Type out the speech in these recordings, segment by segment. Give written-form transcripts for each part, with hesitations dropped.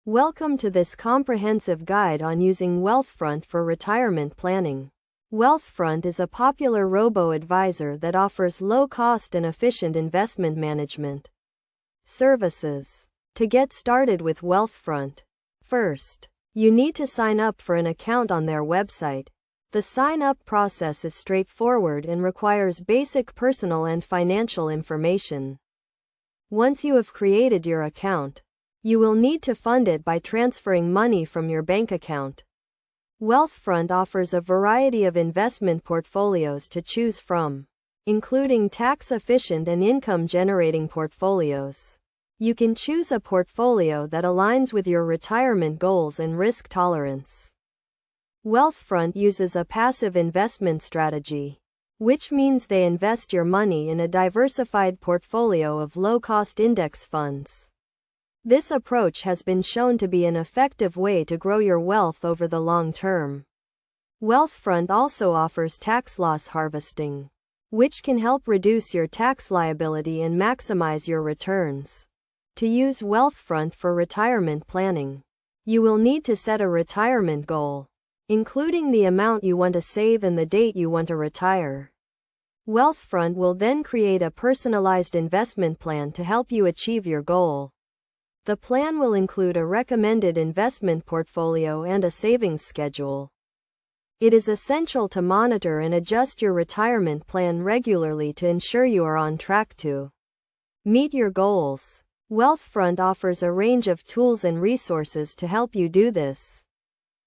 Welcome to this comprehensive guide on using Wealthfront for retirement planning. Wealthfront is a popular robo-advisor that offers low-cost and efficient investment management services. To get started with Wealthfront, first, you need to sign up for an account on their website. The sign-up process is straightforward and requires basic personal and financial information. Once you have created your account, you will need to fund it by transferring money from your bank account. Wealthfront offers a variety of investment portfolios to choose from, including tax-efficient and income-generating portfolios. You can choose a portfolio that aligns with your retirement goals and risk tolerance. Wealthfront uses a passive investment strategy, which means they invest your money in a diversified portfolio of low-cost index funds. This approach has been shown to be an effective way to grow your wealth over the long term. Wealthfront also offers tax loss harvesting, which can help reduce your tax liability and maximize your returns. To use Wealthfront for retirement planning, you will need to set a retirement goal, including the amount you want to save and the date you want to retire. Wealthfront will then create a personalized investment plan to help you achieve your goal. The plan will include a recommended investment portfolio and a savings schedule. It is essential to monitor and adjust your retirement plan regularly to ensure you are on track to meet your goals. Wealthfront offers a range of tools and resources to help you do this,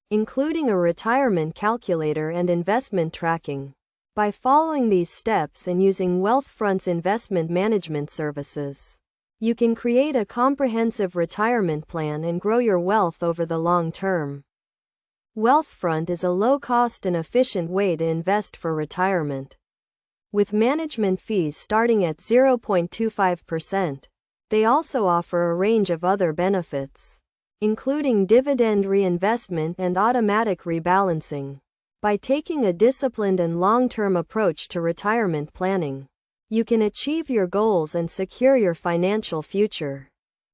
including a retirement calculator and investment tracking. By following these steps and using Wealthfront's investment management services, you can create a comprehensive retirement plan and grow your wealth over the long term. Wealthfront is a low-cost and efficient way to invest for retirement. With management fees starting at 0.25%, they also offer a range of other benefits, including dividend reinvestment and automatic rebalancing. By taking a disciplined and long-term approach to retirement planning, you can achieve your goals and secure your financial future.